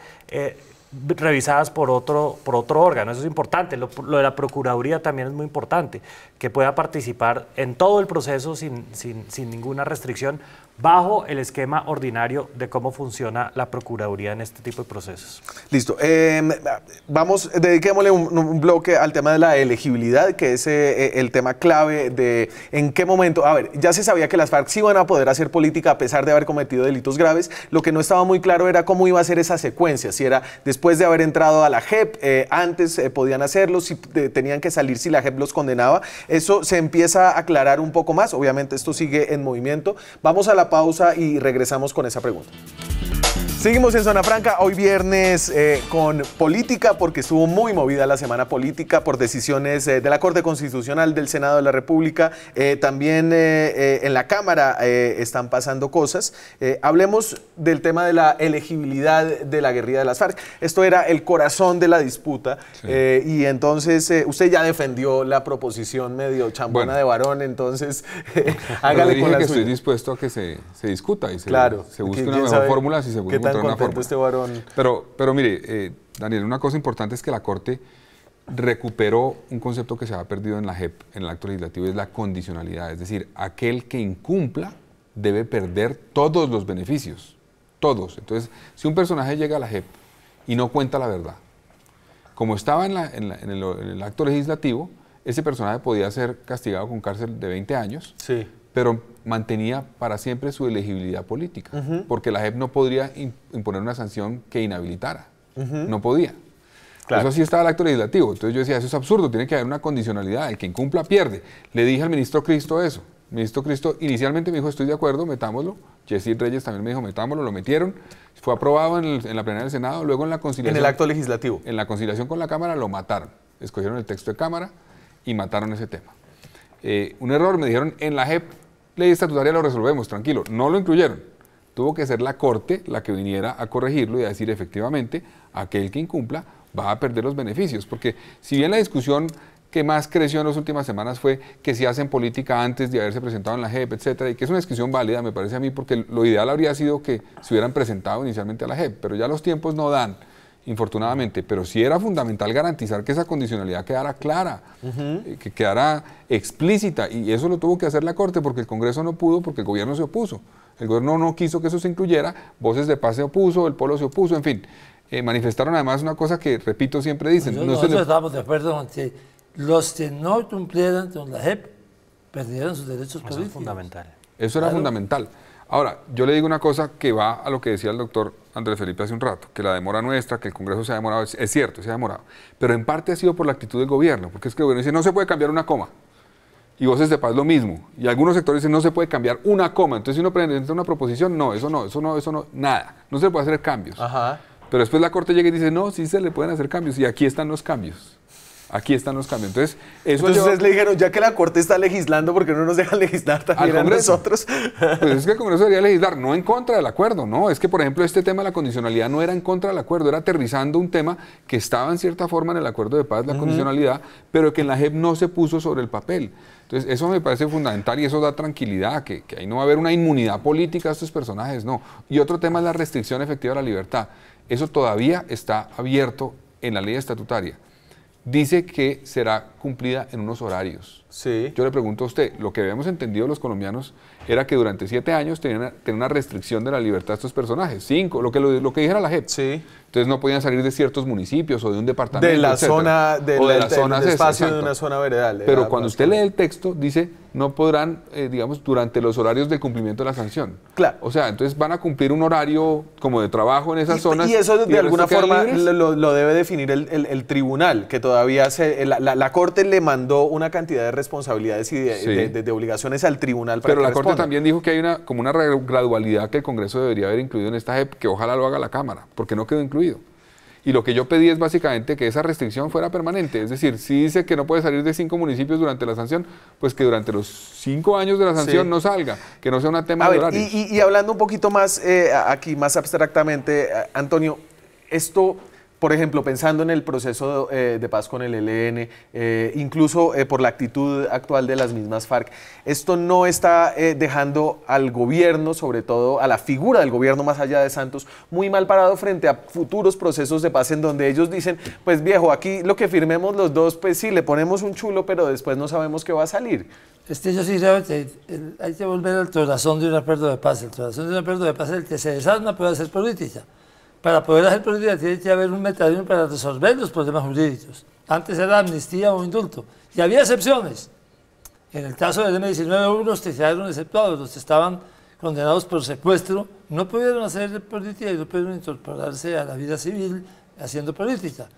revisadas por otro órgano. Eso es importante. Lo de la Procuraduría también es muy importante, que pueda participar en todo el proceso sin ninguna restricción, bajo el esquema ordinario de cómo funciona la Procuraduría en este tipo de procesos. Listo. Dediquémosle un bloque al tema de la elegibilidad, que es el tema clave de en qué momento... A ver, ya se sabía que las FARC sí iban a poder hacer política a pesar de haber cometido delitos graves. Lo que no estaba muy claro era cómo iba a ser esa secuencia, si era después de haber entrado a la JEP, antes podían hacerlo, si tenían que salir si la JEP los condenaba. Eso se empieza a aclarar un poco más. Obviamente esto sigue en movimiento. Vamos a la pausa y regresamos con esa pregunta. Seguimos en Zona Franca, hoy viernes con política, porque estuvo muy movida la semana política por decisiones de la Corte Constitucional, del Senado de la República. También en la Cámara están pasando cosas. Hablemos del tema de la elegibilidad de la guerrilla de las FARC. Esto era el corazón de la disputa. Sí. Y entonces usted ya defendió la proposición medio chambona de Varón, entonces hágale con la suya. Estoy dispuesto a que se discuta y se busque una mejor fórmula si se puede encontrar una fórmula. Este varón. Pero mire, Daniel, una cosa importante es que la Corte recuperó un concepto que se había perdido en la JEP, en el acto legislativo, es la condicionalidad. Es decir, aquel que incumpla debe perder todos los beneficios, todos. Entonces, si un personaje llega a la JEP y no cuenta la verdad, como estaba en el acto legislativo, ese personaje podía ser castigado con cárcel de 20 años, sí, pero mantenía para siempre su elegibilidad política, porque la JEP no podría imponer una sanción que inhabilitara, no podía. Claro. Eso sí estaba el acto legislativo. Entonces yo decía, eso es absurdo, tiene que haber una condicionalidad, el que incumpla pierde. Le dije al ministro Cristo eso. El ministro Cristo inicialmente me dijo, estoy de acuerdo, metámoslo. Yesid Reyes también me dijo, metámoslo, lo metieron. Fue aprobado en la plenaria del Senado, luego en la conciliación. En el acto legislativo. En la conciliación con la Cámara lo mataron. Escogieron el texto de Cámara y mataron ese tema. Un error, me dijeron, en la JEP, ley estatutaria lo resolvemos, tranquilo. No lo incluyeron. Tuvo que ser la Corte la que viniera a corregirlo y a decir, efectivamente, aquel que incumpla va a perder los beneficios. Porque si bien la discusión que más creció en las últimas semanas fue que si hacen política antes de haberse presentado en la JEP, etcétera, y que es una discusión válida, me parece a mí, porque lo ideal habría sido que se hubieran presentado inicialmente a la JEP, pero ya los tiempos no dan, infortunadamente, pero sí era fundamental garantizar que esa condicionalidad quedara clara, que quedara explícita, y eso lo tuvo que hacer la Corte porque el Congreso no pudo, porque el gobierno se opuso. El gobierno no quiso que eso se incluyera, Voces de Paz se opuso, el Polo se opuso, en fin. Manifestaron además una cosa que, repito, siempre dicen. Nosotros estamos de acuerdo con que los que no cumplieran con la JEP perdieran sus derechos políticos. Eso es fundamental. Eso era fundamental. Ahora, yo le digo una cosa que va a lo que decía el doctor Andrés Felipe hace un rato, que la demora nuestra, que el Congreso se ha demorado, es cierto, se ha demorado, pero en parte ha sido por la actitud del gobierno, porque es que el gobierno dice, no se puede cambiar una coma, y Voces de Paz lo mismo, y algunos sectores dicen, no se puede cambiar una coma, entonces si uno presenta una proposición, no, nada, no se le puede hacer cambios. Ajá. Pero después la Corte llega y dice, no, sí se le pueden hacer cambios, y aquí están los cambios. Aquí están los cambios. Entonces, le dijeron, ya que la Corte está legislando, ¿por qué no nos dejan legislar también a nosotros? Pues es que el Congreso debería legislar, no en contra del acuerdo, no. Es que, por ejemplo, este tema de la condicionalidad no era en contra del acuerdo, era aterrizando un tema que estaba en cierta forma en el acuerdo de paz, la condicionalidad, pero que en la JEP no se puso sobre el papel. Entonces, eso me parece fundamental y eso da tranquilidad, que ahí no va a haber una inmunidad política a estos personajes, no. Y otro tema es la restricción efectiva de la libertad. Eso todavía está abierto en la ley estatutaria. Dice que será cumplida en unos horarios. Sí. Yo le pregunto a usted, lo que habíamos entendido los colombianos era que durante 7 años tenían una restricción de la libertad de estos personajes, 5, lo que dijera la JEP. Sí. Entonces no podían salir de ciertos municipios o de un departamento, de la zona, del espacio de una zona veredal. Pero cuando usted lee el texto, dice, no podrán, digamos, durante los horarios del cumplimiento de la sanción. Claro. O sea, entonces van a cumplir un horario como de trabajo en esas zonas. Y eso de alguna forma lo debe definir el tribunal, que todavía la Corte le mandó una cantidad de responsabilidades y de obligaciones al tribunal para Pero la Corte también dijo que hay como una gradualidad que el Congreso debería haber incluido en esta JEP, que ojalá lo haga la Cámara, porque no quedó incluido. Y lo que yo pedí es básicamente que esa restricción fuera permanente. Es decir, si dice que no puede salir de 5 municipios durante la sanción, pues que durante los 5 años de la sanción no salga, que no sea un tema de horario. Y hablando un poquito más aquí, más abstractamente, Antonio, esto, por ejemplo, pensando en el proceso de paz con el ELN, incluso por la actitud actual de las mismas FARC, esto no está dejando al gobierno, sobre todo a la figura del gobierno más allá de Santos, muy mal parado frente a futuros procesos de paz en donde ellos dicen, pues viejo, aquí lo que firmemos los dos, pues sí, le ponemos un chulo, pero después no sabemos qué va a salir. Yo sí creo que hay que volver al corazón de un acuerdo de paz. El corazón de un acuerdo de paz es el que se desarma puede hacer política. Para poder hacer política tiene que haber un mecanismo para resolver los problemas jurídicos. Antes era amnistía o indulto. Y había excepciones. En el caso del M-19, unos que quedaron exceptuados, los que estaban condenados por secuestro, no pudieron hacer política y no pudieron incorporarse a la vida civil haciendo política.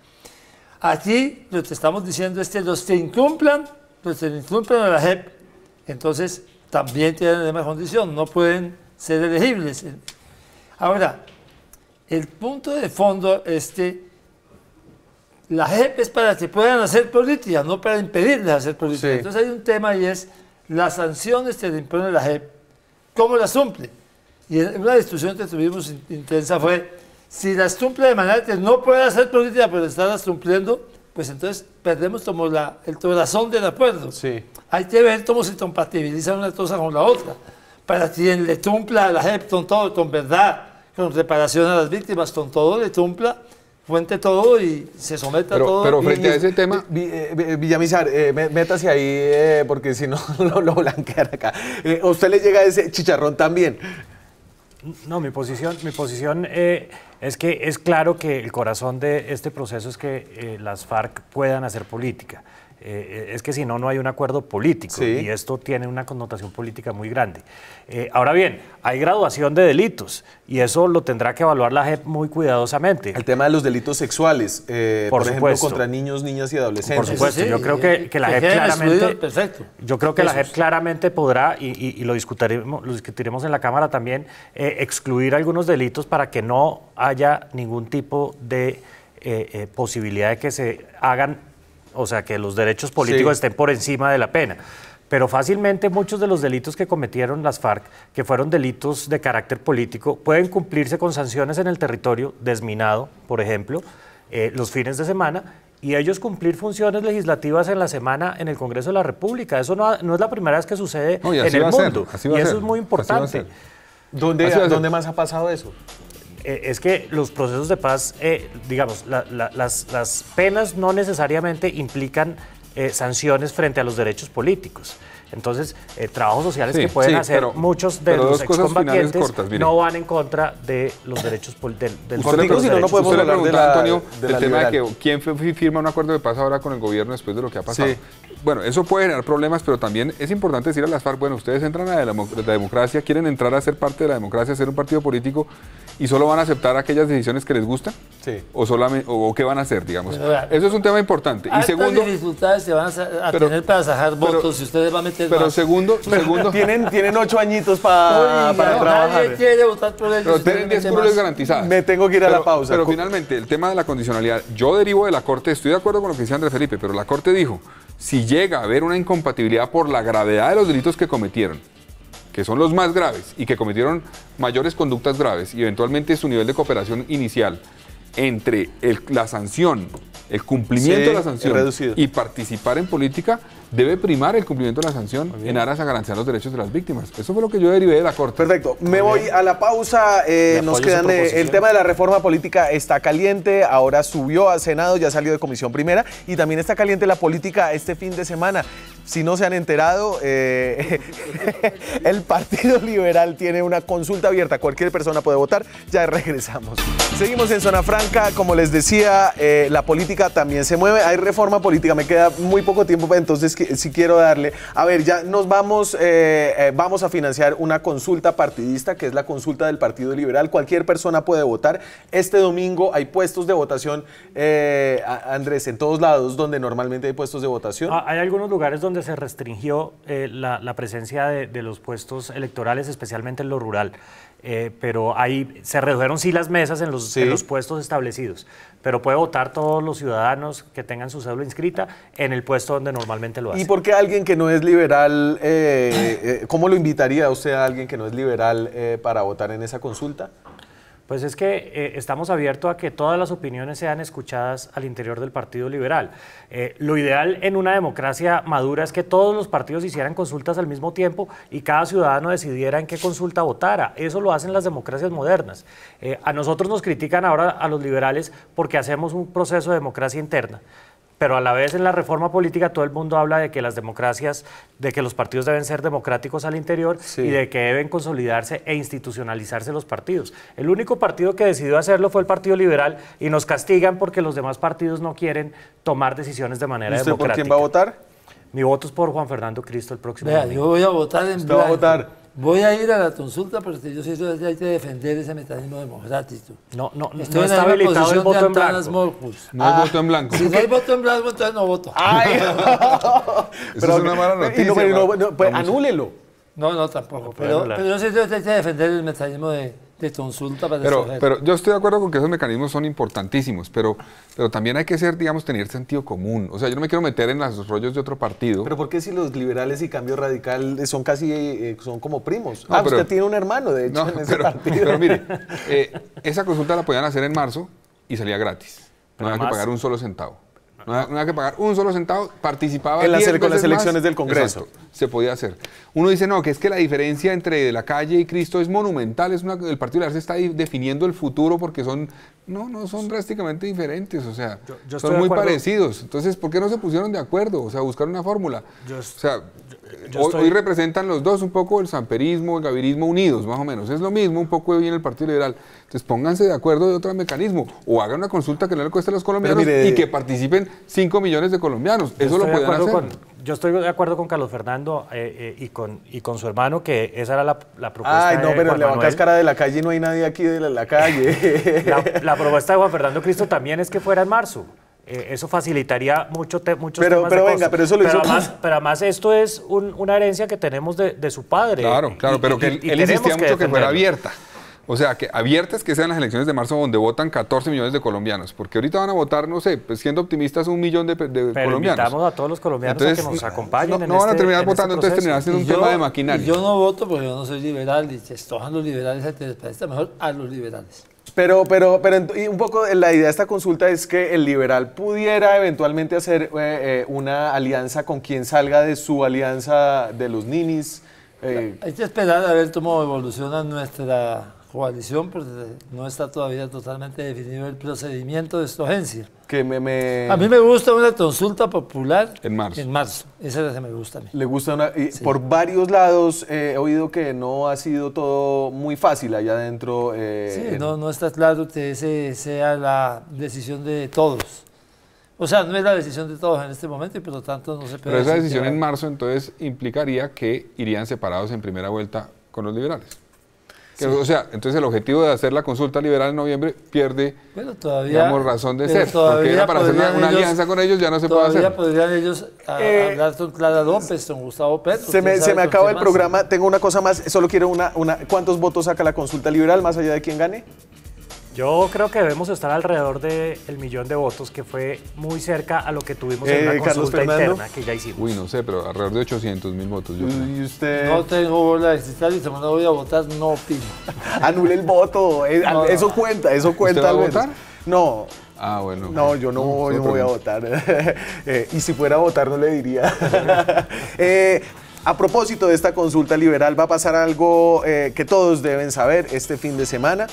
Aquí lo que estamos diciendo es que los que incumplan a la JEP, entonces también tienen la misma condición, no pueden ser elegibles. Ahora, el punto de fondo es que la JEP es para que puedan hacer política, no para impedirles hacer política. Sí. Entonces hay un tema y es las sanciones que le impone la JEP, ¿cómo las cumple? Y una discusión que tuvimos intensa fue, si las cumple de manera que no puede hacer política, pero estarlas cumpliendo, pues entonces perdemos como el corazón del acuerdo. Sí. Hay que ver cómo se compatibiliza una cosa con la otra. Para quien le cumpla a la JEP con todo, con verdad, con reparación a las víctimas, con todo, le cumpla, cuente todo y se someta a todo. Pero frente a ese tema... Villamizar, métase ahí porque si no lo blanquean acá. ¿A usted le llega ese chicharrón también? No, mi posición es que es claro que el corazón de este proceso es que las FARC puedan hacer política. Es que si no, no hay un acuerdo político, sí, y esto tiene una connotación política muy grande. Ahora bien, hay graduación de delitos y eso lo tendrá que evaluar la JEP muy cuidadosamente. El tema de los delitos sexuales, por ejemplo, contra niños, niñas y adolescentes. Por supuesto, sí, yo creo que la JEP claramente, yo creo que la JEP claramente podrá, y lo discutiremos en la Cámara también, excluir algunos delitos para que no haya ningún tipo de posibilidad de que se hagan, o sea, que los derechos políticos estén por encima de la pena. Pero fácilmente muchos de los delitos que cometieron las FARC, que fueron delitos de carácter político, pueden cumplirse con sanciones en el territorio desminado, por ejemplo, los fines de semana, y ellos cumplir funciones legislativas en la semana en el Congreso de la República. Eso no es la primera vez que sucede en el mundo, y eso es muy importante. ¿Dónde más ha pasado eso? Es que los procesos de paz, digamos, las penas no necesariamente implican sanciones frente a los derechos políticos. Entonces, trabajos sociales que pueden hacer muchos de los excombatientes no van en contra de los derechos políticos. No podemos hablar de Antonio, del tema de que quién firma un acuerdo de paz ahora con el gobierno después de lo que ha pasado. Sí. Bueno, eso puede generar problemas, pero también es importante decir a las FARC, bueno, ustedes entran a la democracia, quieren entrar a ser parte de la democracia, ser un partido político, y solo van a aceptar aquellas decisiones que les gustan, o qué van a hacer, digamos. Eso es un tema importante. Y segundo, dificultades se van a tener para sacar votos si ustedes van a meter pero más. segundo tienen 8 añitos para trabajar. Nadie quiere votar por ellos. Pero tienen 10 curules garantizadas. Me tengo que ir a la pausa. Pero finalmente, el tema de la condicionalidad, yo derivo de la Corte, estoy de acuerdo con lo que dice Andrés Felipe, pero la Corte dijo, si llega a haber una incompatibilidad por la gravedad de los delitos que cometieron, que son los más graves y que cometieron mayores conductas graves y eventualmente su nivel de cooperación inicial entre la sanción, el cumplimiento de la sanción y participar en política, debe primar el cumplimiento de la sanción en aras a garantizar los derechos de las víctimas. Eso fue lo que yo derivé de la Corte. Perfecto. Me voy a la pausa. Nos quedan el tema de la reforma política está caliente, ahora subió al Senado, ya salió de comisión primera y también está caliente la política este fin de semana. Si no se han enterado, el Partido Liberal tiene una consulta abierta. Cualquier persona puede votar. Ya regresamos. Seguimos en Zona Franca. Como les decía, la política también se mueve. Hay reforma política. Me queda muy poco tiempo, entonces si quiero darle. A ver, ya nos vamos a financiar una consulta partidista, que es la consulta del Partido Liberal. Cualquier persona puede votar. Este domingo hay puestos de votación, Andrés, en todos lados donde normalmente hay puestos de votación. Hay algunos lugares donde se restringió la presencia de los puestos electorales, especialmente en lo rural, pero ahí se redujeron las mesas en los puestos establecidos, pero puede votar todos los ciudadanos que tengan su cédula inscrita en el puesto donde normalmente lo hacen. ¿Y por qué alguien que no es liberal, cómo lo invitaría usted a alguien que no es liberal para votar en esa consulta? Pues es que estamos abiertos a que todas las opiniones sean escuchadas al interior del Partido Liberal. Lo ideal en una democracia madura es que todos los partidos hicieran consultas al mismo tiempo y cada ciudadano decidiera en qué consulta votara. Eso lo hacen las democracias modernas. A nosotros nos critican ahora a los liberales porque hacemos un proceso de democracia interna. Pero a la vez en la reforma política todo el mundo habla de que las democracias, de que los partidos deben ser democráticos al interior y de que deben consolidarse e institucionalizarse los partidos. El único partido que decidió hacerlo fue el Partido Liberal y nos castigan porque los demás partidos no quieren tomar decisiones de manera democrática. ¿Usted por quién va a votar? Mi voto es por Juan Fernando Cristo el próximo domingo. domingo. Yo voy a votar en blanco. ¿Va a votar? Voy a ir a la consulta porque yo sé que hay que defender ese mecanismo democrático. No está habilitado el voto en blanco. No hay voto en blanco. Si no hay voto en blanco, entonces no voto. Ay, pero es una mala noticia. Pues, anúlelo. No, tampoco. Pero yo sé que hay que defender el mecanismo de de consulta para pero yo estoy de acuerdo con que esos mecanismos son importantísimos, pero también hay que ser, digamos, tener sentido común. O sea, yo no me quiero meter en los rollos de otro partido. Pero ¿por qué si los liberales y Cambio Radical son casi, son como primos? No, usted tiene un hermano, de hecho, en ese partido. Pero mire, esa consulta la podían hacer en marzo y salía gratis. No había que pagar un solo centavo. No había que pagar un solo centavo, participaba con las 10 veces elecciones más. del Congreso. Exacto, se podía hacer. Uno dice, no, que es que la diferencia entre la calle y Cristo es monumental, el Partido Liberal se está definiendo el futuro porque son, no son drásticamente diferentes, o sea, son muy parecidos. Entonces, ¿por qué no se pusieron de acuerdo? O sea, buscar una fórmula. Hoy representan los dos un poco el samperismo, el gavirismo unidos, más o menos. Es lo mismo un poco hoy en el Partido Liberal. Entonces pónganse de acuerdo de otro mecanismo. O hagan una consulta que no le cueste a los colombianos y que participen 5 millones de colombianos. Eso lo pueden hacer. Yo estoy de acuerdo con Carlos Fernando y con su hermano, que esa era la propuesta. Ay, no, pero le van cáscara de la calle y no hay nadie aquí de la calle. La propuesta de Juan Fernando Cristo también es que fuera en marzo. Eso facilitaría muchos temas de venga, pero eso lo hizo... Pero además esto es una herencia que tenemos de su padre. Claro, pero que él insistía mucho que fuera abierta. O sea, que abiertas que sean las elecciones de marzo donde votan 14 millones de colombianos. Porque ahorita van a votar, no sé, pues siendo optimistas, 1 millón de colombianos. Invitamos a todos los colombianos a que nos acompañen. No van a terminar votando, entonces terminará siendo un tema de maquinaria. Yo no voto porque yo no soy liberal y se estojan los liberales, les parece mejor a los liberales. Pero un poco la idea de esta consulta es que el liberal pudiera eventualmente hacer una alianza con quien salga de su alianza de los ninis. Hay que esperar a ver cómo evoluciona nuestra coalición, porque no está todavía totalmente definido el procedimiento de escogencia. A mí me gusta una consulta popular en marzo. Esa es la que me gusta a mí. Le gusta sí. Por varios lados he oído que no ha sido todo muy fácil allá adentro. Sí, no está claro que esa sea la decisión de todos. O sea, no es la decisión de todos en este momento y por lo tanto no se puede. Pero esa decisión en marzo entonces implicaría que irían separados en primera vuelta con los liberales. Sí. O sea, entonces el objetivo de hacer la consulta liberal en noviembre pierde, digamos, razón de ser. Porque era para hacer una alianza con ellos ya no se puede hacer. Todavía podrían ellos hablar con Clara López, con Gustavo Petro. Se me acaba el programa, tengo una cosa más, solo quiero ¿cuántos votos saca la consulta liberal más allá de quién gane? Yo creo que debemos estar alrededor del 1 millón de votos, que fue muy cerca a lo que tuvimos en una consulta interna que ya hicimos. Uy, no sé, pero alrededor de 800.000 votos. ¿Y usted? No tengo bola de cristal y como no voy a votar, no opino. Anule el voto, eso cuenta. ¿Usted va a votar? No. Ah, bueno. No, yo no voy a votar. Y si fuera a votar no le diría. A propósito de esta consulta liberal, va a pasar algo que todos deben saber este fin de semana.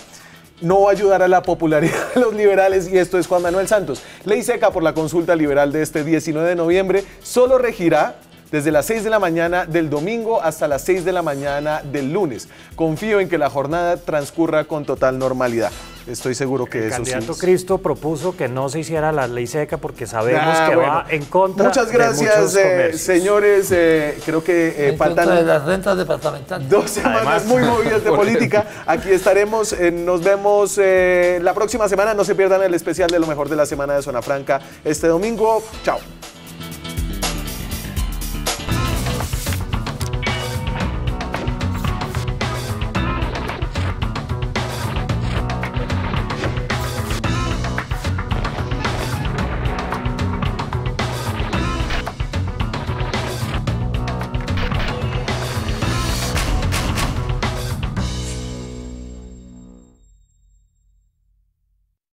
No va a ayudar a la popularidad de los liberales y esto es Juan Manuel Santos. Ley seca por la consulta liberal de este 19 de noviembre solo regirá desde las 6 de la mañana del domingo hasta las 6 de la mañana del lunes. Confío en que la jornada transcurra con total normalidad. Estoy seguro que eso sí. El candidato Cristo propuso que no se hiciera la ley seca porque sabemos que va en contra Muchas gracias, señores. Creo que faltan de las rentas departamentales. 2 semanas muy movidas de política. Aquí estaremos. Nos vemos la próxima semana. No se pierdan el especial de lo mejor de la semana de Zona Franca este domingo. Chao.